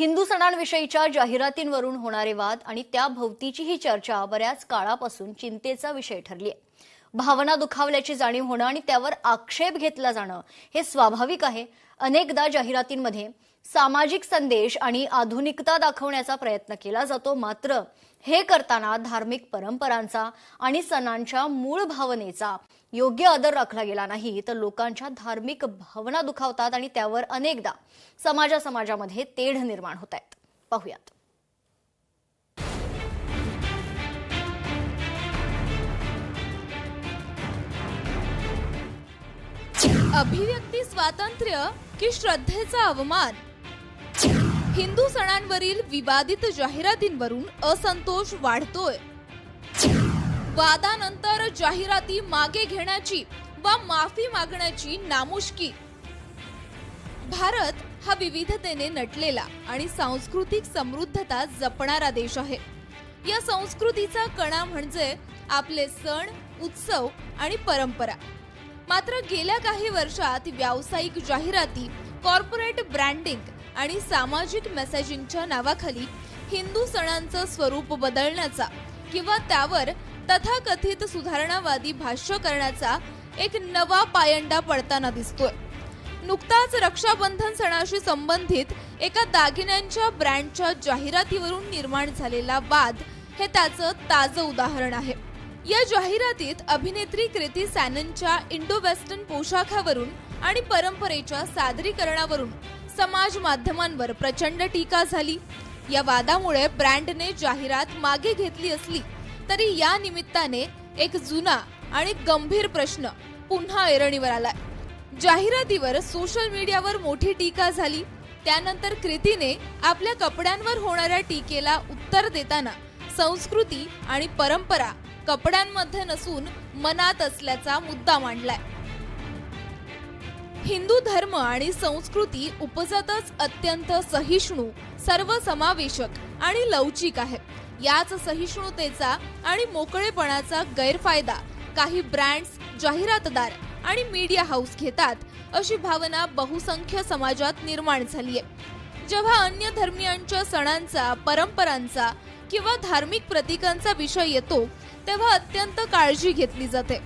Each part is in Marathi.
हिंदू सणांविषयीच्या जाहिरातींवरून होणारे वाद आणि त्या भोवतीची ही चर्चा बऱ्याच काळापासून चिंतेचा विषय ठरली आहे। भावना दुखावल्याची जाणीव होणं आणि त्यावर आक्षेप घेतला जाणं हे स्वाभाविक आहे। अनेकदा जाहिरातींमध्ये सामाजिक संदेश आणि आधुनिकता दाखवण्याचा प्रयत्न केला जातो, मात्र हे करताना धार्मिक परंपरांचा आणि सणांच्या मूळ भावनेचा योग्य आदर राखला गेला नाही तर लोकांच्या धार्मिक भावना दुखावतात आणि त्यावर अनेकदा समाजामध्ये तेढ निर्माण होत आहेत। पाहूयात। अभिव्यक्ती स्वातंत्र्य की श्रद्धेचा अवमान? हिंदू सणांवरील विवादित जाहिरातींवरून असंतोष वाढतोय। वादानंतर जाहिराती मागे घेण्याची वा माफी मागण्याची नामुष्की। भारत हा विविधतेने नटलेला आणि सांस्कृतिक समृद्धता जपणारा देश आहे। या संस्कृतीचा कणा म्हणजे आपले सण, उत्सव आणि परंपरा। मात्र गेल्या काही वर्षात व्यावसायिक जाहिराती, कॉर्पोरेट ब्रँडिंग आणि सामाजिक मेसेजिंगच्या नावाखाली हिंदू सणांचं स्वरूप बदलण्याचा किंवा त्यावर तथाकथित सुधारणावादी भाष्य करण्याचा एक नवा पायंडा पडताना दिसतोय। नुकताच रक्षाबंधन सणाशी संबंधित एका दागिन्यांच्या ब्रँडच्या जाहिरातीवरून निर्माण झालेला वाद हे त्याचं ताजं उदाहरण आहे। या जाहिरातीत अभिनेत्री कृती सॅननच्या इंडो वेस्टर्न पोशाखावरून आणि परंपरेच्या सादरीकरणावरून समाज माध्यमांवर प्रचंड टीका झाली। या वादामुळे ब्रँडने जाहिरात मागे घेतली असली तरी या निमित्ताने एक जुना आणि गंभीर प्रश्न पुन्हा ऐरणीवर आलाय। जाहिरातीवर सोशल मीडियावर मोठी टीका झाली। त्यानंतर कृतीने आपल्या कपड्यांवर होणाऱ्या टीकेला उत्तर देताना संस्कृती आणि परंपरा कपड्यांमध्ये नसून मनात असल्याचा मुद्दा मांडलाय। हिंदू धर्म आणि संस्कृती उपजतच अत्यंत सहिष्णू, सर्वसमावेशक आणि लवचिक आहे। याच सहिष्णुतेचा आणि मोकळेपणाचा गैरफायदा काही ब्रँड्स, जाहिरातदार आणि मीडिया हाऊस घेतात, अशी भावना बहुसंख्य समाजात निर्माण झाली आहे। जेव्हा अन्य धर्मियांच्या सणांचा, परंपरांचा किंवा धार्मिक प्रतीकांचा विषय येतो तेव्हा अत्यंत काळजी घेतली जाते।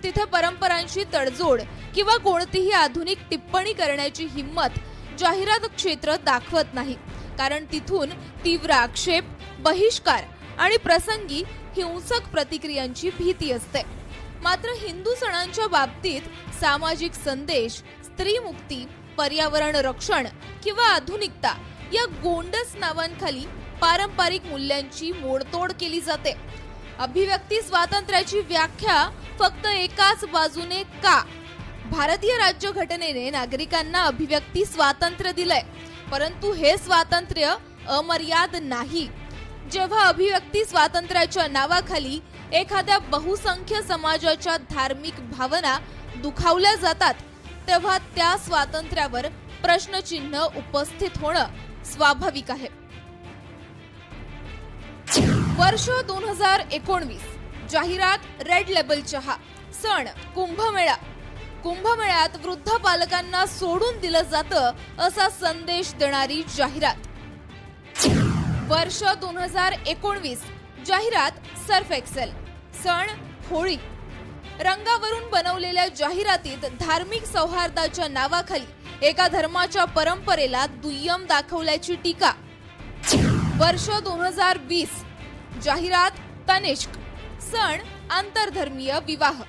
तिथे परंपरांशी तडजोड किंवा कोणतीही आधुनिक टिप्पणी करण्याची हिम्मत जाहिरात क्षेत्र दाखवत नाही, कारण तिथून तीव्र आक्षेप, बहिष्कार आणि प्रसंगी हिंसक प्रतिक्रियांची भीती असते। मात्र हिंदू सणांच्या बाबतीत सामाजिक संदेश, स्त्रीमुक्ती, पर्यावरण रक्षण किंवा आधुनिकता या गोंडस नावांखाली पारंपरिक मूल्यांची मोडतोड केली जाते। अभिव्यक्ती स्वातंत्र्याची व्याख्या फक्त एकाच बाजूने का? भारतीय राज्यघटनेने नागरिकांना अभिव्यक्ती स्वातंत्र्य दिलंय, परंतु हे स्वातंत्र्य अमर्याद नाही। जेव्हा अभिव्यक्ती स्वातंत्र्याच्या नावाखाली एखाद्या बहुसंख्य समाजाच्या धार्मिक भावना दुखावल्या जातात तेव्हा त्या स्वातंत्र्यावर प्रश्नचिन्ह उपस्थित होणं स्वाभाविक आहे। वर्ष 2019, जाहिरात रेड लेबल चहा, सण कुंभमेळा। कुंभमेळ्यात वृद्ध पालकांना सोडून दिलं जातं असा संदेश देणारी जाहिरात। वर्ष 2019, जाहिरात सर्फ एक्सेल, सण होळी। रंगावरून बनवलेल्या जाहिरातीत धार्मिक सौहार्दाच्या नावाखाली एका धर्माच्या परंपरेला दुय्यम दाखवल्याची टीका। वर्ष 2020, जाहिरात तनिष्क, सण आंतरधर्मीय विवाह।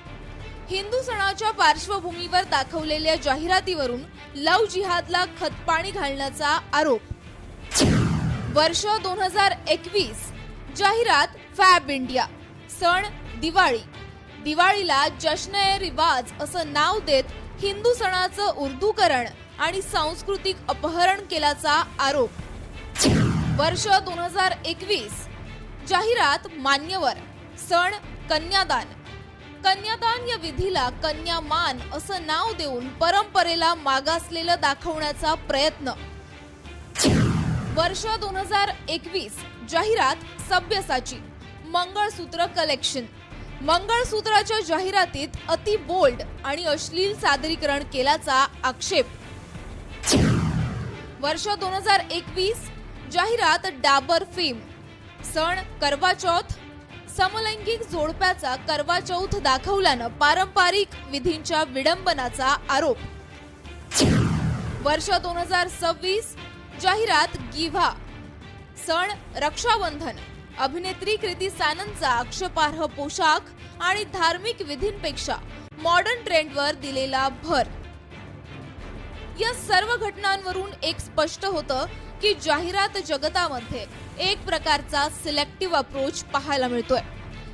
हिंदू सणाच्या पार्श्वभूमीवर दाखवलेल्या जाहिरातीवरून लव जिहादला खतपाणी घालण्याचा आरोप। वर्ष 2021, जाहिरात फॅब इंडिया, सण दिवाळी। दिवाळीला जश्न-ए-रिवाज असं नाव देत हिंदू सणाचं उर्दूकरण आणि सांस्कृतिक अपहरण केल्याचा आरोप। वर्ष 2021, जाहिरात मान्यवर, सण कन्यादान। कन्यादान या विधीला कन्यामान असं नाव देऊन परंपरेला मागासलेलं दाखवण्याचा प्रयत्न। वर्ष 2021, जाहिरात सभ्यसाची, मंगळसूत्र कलेक्शन। मंगळसूत्राच्या जाहिरातीत अति बोल्ड आणि अश्लील सादरीकरण केल्याचा आक्षेप। वर्ष 2021, जाहिरात डाबर फेम, सण करवा चौथ, समलैंगिक जोडप्याचा करवा चौथ दाखवल्यानं पारंपरिक विधींच्या विडंबनाचा आरोप. वर्ष 2026, जाहिरात गिव्हा, सण रक्षाबंधन, अभिनेत्री कृती सॅननचा आक्षेपार्ह पोशाख आणि धार्मिक विधींपेक्षा मॉडर्न ट्रेंडवर दिलेला भर. या सर्व घटनांवरून एक स्पष्ट होतं की जाहिरात जगतामध्ये एक प्रकारचा सिलेक्टिव्ह अप्रोच पाहायला मिळतोय.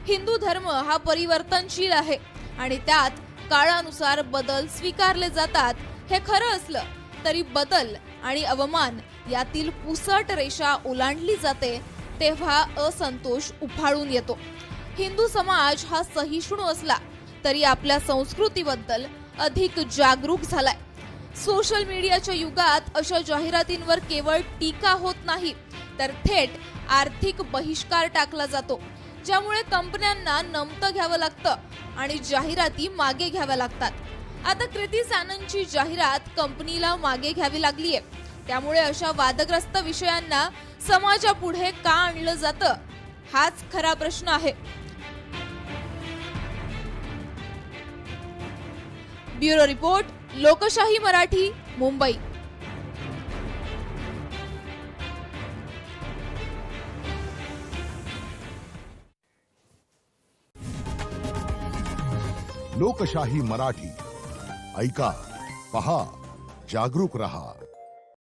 हिंदू धर्म हा परिवर्तनशील आहे आणि त्यात काळानुसार बदल स्वीकारले जातात. हे खरं असलं तरी बदल आणि अवमान यातील पुसट रेषा ओलांडली जाते तेव्हा असंतोष उफाळून येतो. हिंदू समाज हा सहिष्णू असला तरी आपल्या संस्कृतीबद्दल अधिक जागरूक झालाय. सोशल मीडियाच्या युगात अशा जाहिरातींवर केवळ टीका होत नाही तर थेट आर्थिक बहिष्कार टाकला जातो, ज्यामुळे कंपन्यांना नमतं घ्यावं लागतं आणि जाहिराती मागे घ्याव्या लागतात. आता कृती सॅननची जाहिरात कंपनीला मागे घ्यावी लागलीये. त्यामुळे अशा वादग्रस्त विषयांना समाजापुढे का आणलं जातं, हाच खरा प्रश्न आहे. ब्युरो रिपोर्ट, लोकशाही मराठी, मुंबई. लोकशाही मराठी ऐका, पहा, जागरूक रहा.